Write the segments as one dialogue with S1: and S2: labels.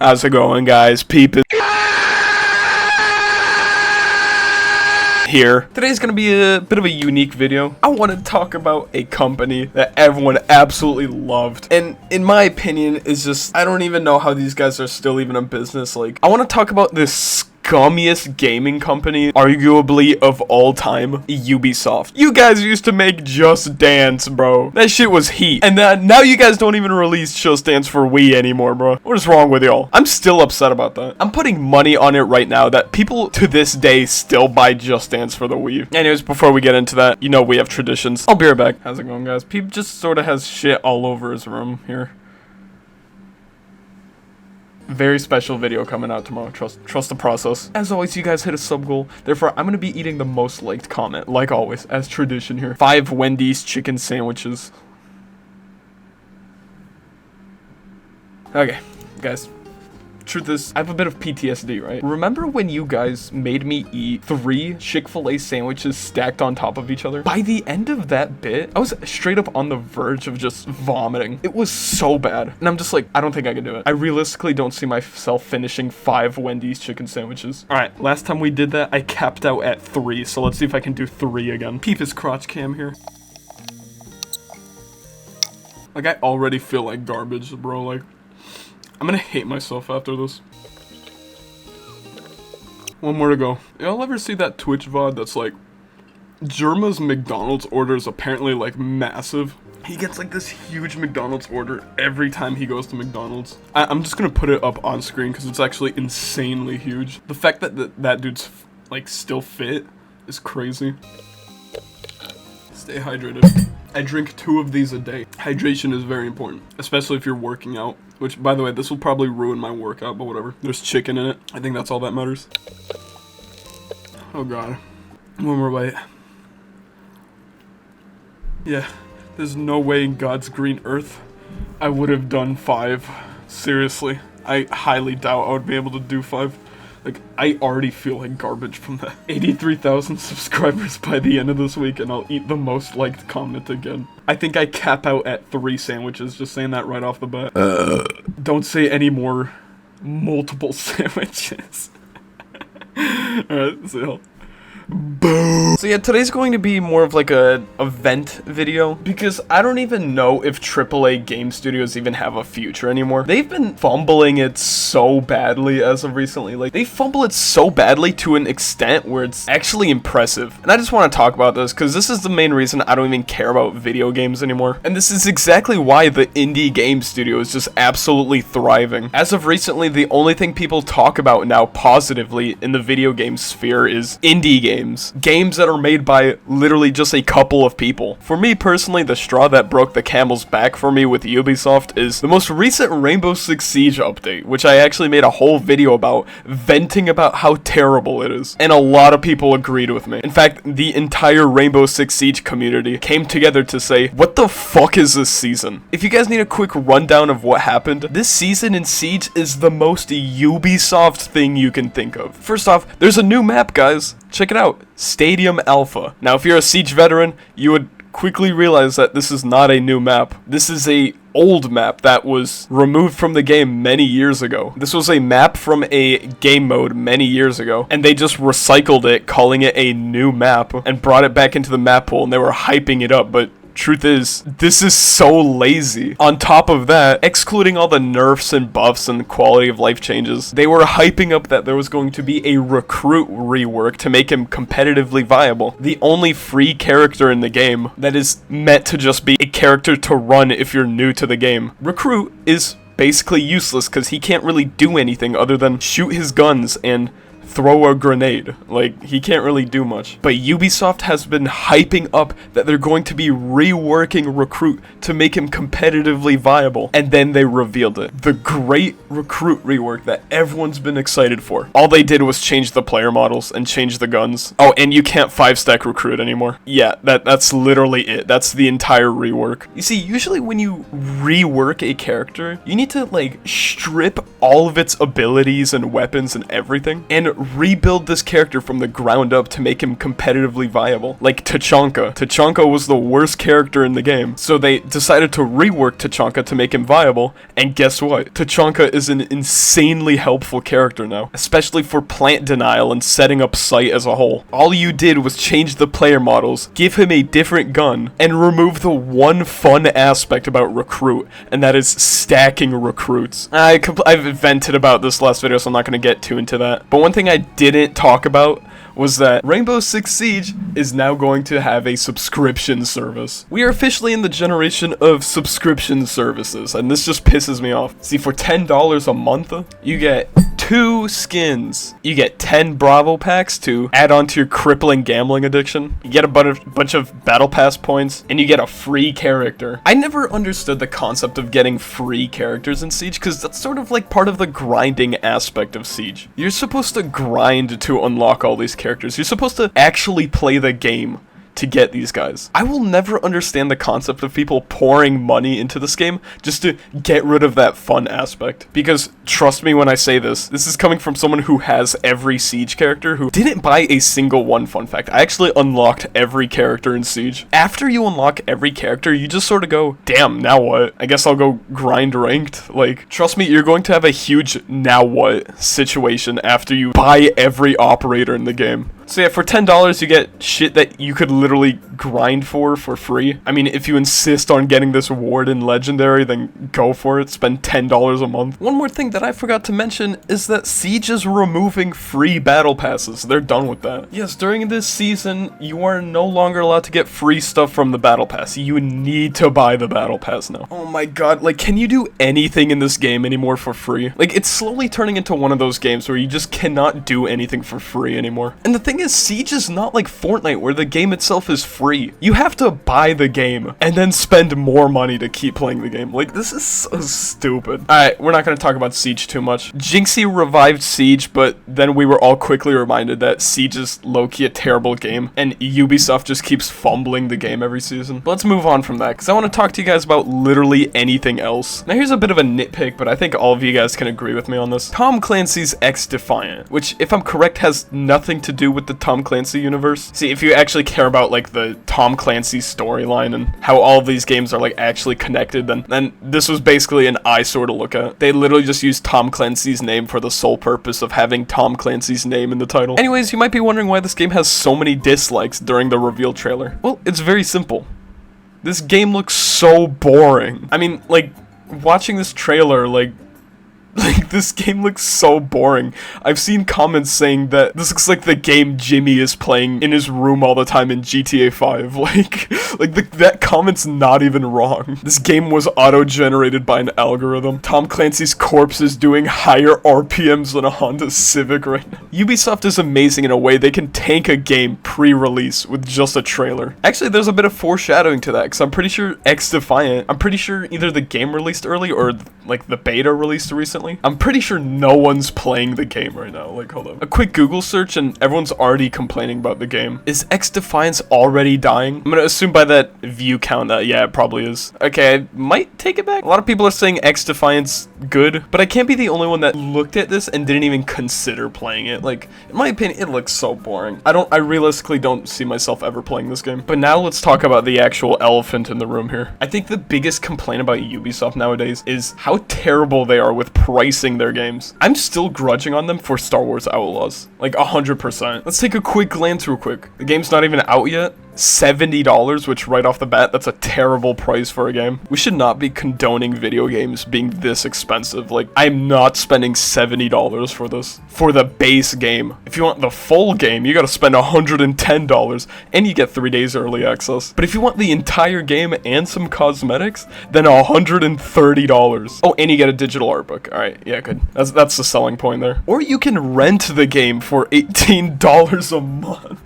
S1: How's it going, guys? Peep here. Today's gonna be a bit of a unique video. I want to talk about a company that everyone absolutely loved, and in my opinion is just, I don't even know how these guys are still even in business. Like, I want to talk about this scummiest gaming company, arguably of all time, Ubisoft. You guys used to make Just Dance, bro. That shit was heat. And now you guys don't even release Just Dance for Wii anymore, bro. What is wrong with y'all? I'm still upset about that. I'm putting money on it right now that people to this day still buy Just Dance for the Wii. Anyways, before we get into that, you know we have traditions. I'll be right back. How's it going, guys? Peep just sort of has shit all over his room here. Very special video coming out tomorrow. Trust the process. As always, you guys hit a sub goal. Therefore, I'm gonna be eating the most liked comment, like always, as tradition here. 5 Wendy's chicken sandwiches. Okay, guys. Truth is, I have a bit of PTSD, right? Remember when you guys made me eat 3 Chick-fil-A sandwiches stacked on top of each other? By the end of that bit, I was straight up on the verge of just vomiting. It was so bad. And I'm just like, I don't think I can do it. I realistically don't see myself finishing 5 Wendy's chicken sandwiches. All right, last time we did that, I capped out at 3. So let's see if I can do 3 again. Peep his crotch cam here. Like, I already feel like garbage, bro. Like, I'm gonna hate myself after this. One more to go. Y'all ever see that Twitch VOD that's like, Jerma's McDonald's order is apparently like massive? He gets like this huge McDonald's order every time he goes to McDonald's. I'm just gonna put it up on screen because it's actually insanely huge. The fact that that dude's like still fit is crazy. Stay hydrated. I drink 2 of these a day. Hydration is very important, especially if you're working out. Which, by the way, this will probably ruin my workout, but whatever. There's chicken in it. I think that's all that matters. Oh god. One more bite. Yeah, there's no way in God's green earth I would have done 5. Seriously. I highly doubt I would be able to do 5. Like, I already feel like garbage from that. 83,000 subscribers by the end of this week, and I'll eat the most liked comment again. I think I cap out at 3 sandwiches, just saying that right off the bat. Don't say any more multiple sandwiches. Alright, see y'all. Boom. So yeah, today's going to be more of like a event video, because I don't even know if AAA game studios even have a future anymore. They've been fumbling it so badly as of recently. Like, they fumble it so badly to an extent where it's actually impressive. And I just want to talk about this because this is the main reason I don't even care about video games anymore. And this is exactly why the indie game studio is just absolutely thriving. As of recently, the only thing people talk about now positively in the video game sphere is indie games. Games that are made by literally just a couple of people. For me personally, the straw that broke the camel's back for me with Ubisoft is the most recent Rainbow Six Siege update, which I actually made a whole video about, venting about how terrible it is. And a lot of people agreed with me. In fact, the entire Rainbow Six Siege community came together to say, what the fuck is this season? If you guys need a quick rundown of what happened, this season in Siege is the most Ubisoft thing you can think of. First off, there's a new map, guys. Check it out, Stadium Alpha. Now, if you're a Siege veteran, you would quickly realize that this is not a new map. This is a old map that was removed from the game many years ago. This was a map from a game mode many years ago, and they just recycled it, calling it a new map, and brought it back into the map pool, and they were hyping it up, but truth is, this is so lazy. On top of that, excluding all the nerfs and buffs and quality of life changes, they were hyping up that there was going to be a recruit rework to make him competitively viable. The only free character in the game that is meant to just be a character to run if you're new to the game. Recruit is basically useless because he can't really do anything other than shoot his guns and throw a grenade. Like, he can't really do much. But Ubisoft has been hyping up that they're going to be reworking Recruit to make him competitively viable, and then they revealed it. The great Recruit rework that everyone's been excited for. All they did was change the player models and change the guns. Oh, and you can't 5-stack Recruit anymore. Yeah, that's literally it. That's the entire rework. You see, usually when you rework a character, you need to, like, strip all of its abilities and weapons and everything, and rebuild this character from the ground up to make him competitively viable. Like Tachanka. Tachanka was the worst character in the game, so they decided to rework Tachanka to make him viable, and guess what? Tachanka is an insanely helpful character now, especially for plant denial and setting up Sight as a whole. All you did was change the player models, give him a different gun, and remove the one fun aspect about Recruit, and that is stacking recruits. I've vented about this last video, so I'm not going to get too into that. But one thing I didn't talk about was that Rainbow Six Siege is now going to have a subscription service. We are officially in the generation of subscription services, and this just pisses me off. See, for $10 a month, you get 2 skins. You get 10 Bravo packs to add on to your crippling gambling addiction. You get a bunch of Battle Pass points, and you get a free character. I never understood the concept of getting free characters in Siege, because that's sort of like part of the grinding aspect of Siege. You're supposed to grind to unlock all these characters. You're supposed to actually play the game to get these guys. I will never understand the concept of people pouring money into this game just to get rid of that fun aspect. Because trust me when I say this is coming from someone who has every Siege character, who didn't buy a single one. Fun fact, I actually unlocked every character in Siege. After you unlock every character, you just sort of go, damn, now what? I guess I'll go grind ranked. Like, trust me, you're going to have a huge now what situation after you buy every operator in the game. So yeah, for $10, you get shit that you could literally grind for free. I mean, if you insist on getting this award in Legendary, then go for it. Spend $10 a month. One more thing that I forgot to mention is that Siege is removing free battle passes. They're done with that. Yes, during this season, you are no longer allowed to get free stuff from the battle pass. You need to buy the battle pass now. Oh my god, like, can you do anything in this game anymore for free? Like, it's slowly turning into one of those games where you just cannot do anything for free anymore. And the thing is, Siege is not like Fortnite where the game itself is free. You have to buy the game and then spend more money to keep playing the game. Like, this is so stupid. Alright, we're not going to talk about Siege too much. Jinxie revived Siege, but then we were all quickly reminded that Siege is low-key a terrible game, and Ubisoft just keeps fumbling the game every season. But let's move on from that, because I want to talk to you guys about literally anything else. Now, here's a bit of a nitpick, but I think all of you guys can agree with me on this. Tom Clancy's X-Defiant, which, if I'm correct, has nothing to do with the Tom Clancy universe. See, if you actually care about like the Tom Clancy storyline and how all of these games are like actually connected, then this was basically an eyesore to look at. They literally just used Tom Clancy's name for the sole purpose of having Tom Clancy's name in the title. Anyways, you might be wondering why this game has so many dislikes during the reveal trailer. Well, it's very simple. This game looks so boring. I mean, like, watching this trailer, like, this game looks so boring. I've seen comments saying that this looks like the game Jimmy is playing in his room all the time in GTA 5. That comment's not even wrong. This game was auto-generated by an algorithm. Tom Clancy's corpse is doing higher RPMs than a Honda Civic right now. Ubisoft is amazing in a way. They can tank a game pre-release with just a trailer. Actually, there's a bit of foreshadowing to that, because I'm pretty sure X-Defiant, I'm pretty sure either the game released early or like the beta released recently. I'm pretty sure no one's playing the game right now. Like, hold up. A quick Google search and everyone's already complaining about the game. Is X-Defiance already dying? I'm gonna assume by that view count that, yeah, it probably is. Okay, I might take it back. A lot of people are saying X-Defiance good, but I can't be the only one that looked at this and didn't even consider playing it. Like, in my opinion, it looks so boring. I realistically don't see myself ever playing this game. But now let's talk about the actual elephant in the room here. I think the biggest complaint about Ubisoft nowadays is how terrible they are with pricing their games. I'm still grudging on them for Star Wars Outlaws. Like, 100%. Let's take a quick glance real quick. The game's not even out yet. $70, which right off the bat, that's a terrible price for a game. We should not be condoning video games being this expensive. Like, I'm not spending $70 for this. For the base game. If you want the full game, you gotta spend $110, and you get 3 days early access. But if you want the entire game and some cosmetics, then $130. Oh, and you get a digital art book. Alright, yeah, good. That's the selling point there. Or you can rent the game for $18 a month.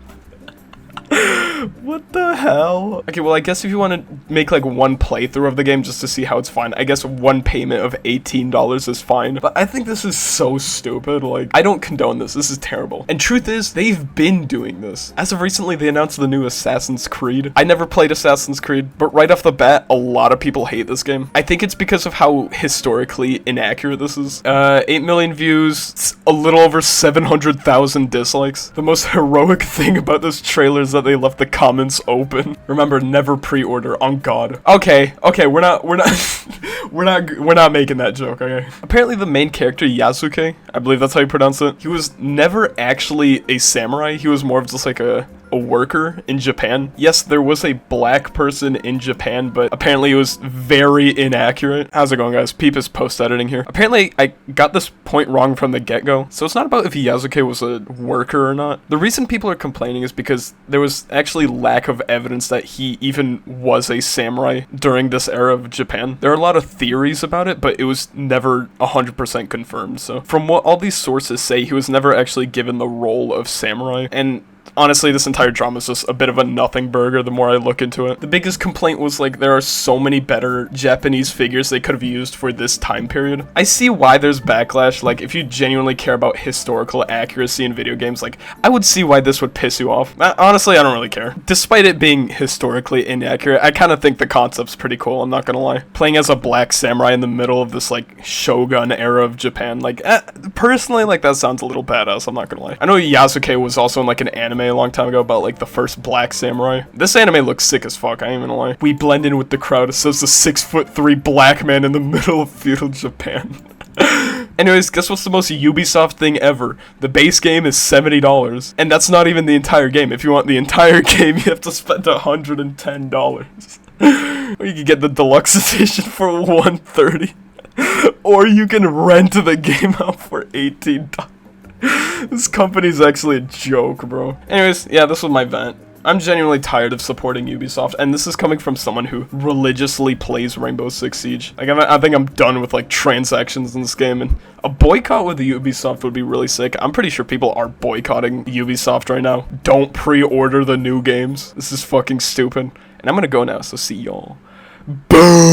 S2: What the hell? Okay, well, I guess if you want to make like one playthrough of the game just to see how it's fine, I guess one payment of $18 is fine. But I think this is so stupid. Like, I don't condone this. This is terrible. And truth is, they've been doing this. As of recently, they announced the new Assassin's Creed. I never played Assassin's Creed, but right off the bat, a lot of people hate this game. I think it's because of how historically inaccurate this is. 8 million views, a little over 700,000 dislikes. The most heroic thing about this trailer is that they left the comments open. Remember, never pre-order, on God. Okay, we're not making that joke, okay? Apparently the main character, Yasuke, I believe that's how you pronounce it, he was never actually a samurai. He was more of just like a worker in Japan. Yes, there was a black person in Japan, but apparently it was very inaccurate. How's it going, guys? Peep is post-editing here. Apparently, I got this point wrong from the get-go, so it's not about if Yasuke was a worker or not. The reason people are complaining is because there was actually lack of evidence that he even was a samurai during this era of Japan. There are a lot of theories about it, but it was never 100% confirmed. So from what all these sources say, he was never actually given the role of samurai, and honestly, this entire drama is just a bit of a nothing burger the more I look into it. The biggest complaint was, like, there are so many better Japanese figures they could have used for this time period. I see why there's backlash. Like, if you genuinely care about historical accuracy in video games, like, I would see why this would piss you off. Honestly, I don't really care. Despite it being historically inaccurate, I kind of think the concept's pretty cool, I'm not gonna lie. Playing as a black samurai in the middle of this, like, shogun era of Japan, like, personally, like, that sounds a little badass, I'm not gonna lie. I know Yasuke was also in, like, an anime a long time ago about like the first black samurai. This anime looks sick as fuck, I ain't even gonna lie. We blend in with the crowd. It says the 6'3" black man in the middle of feudal Japan. Anyways, guess what's the most Ubisoft thing ever? The base game is $70. And that's not even the entire game. If you want the entire game, you have to spend $110. Or you can get the deluxe edition for $130. Or you can rent the game out for $18. This company's actually a joke, bro. Anyways, yeah, this was my vent. I'm genuinely tired of supporting Ubisoft, and this is coming from someone who religiously plays Rainbow Six Siege. Like, I think I'm done with, like, transactions in this game, and a boycott with Ubisoft would be really sick. I'm pretty sure people are boycotting Ubisoft right now. Don't pre-order the new games. This is fucking stupid. And I'm gonna go now, so see y'all. Boom!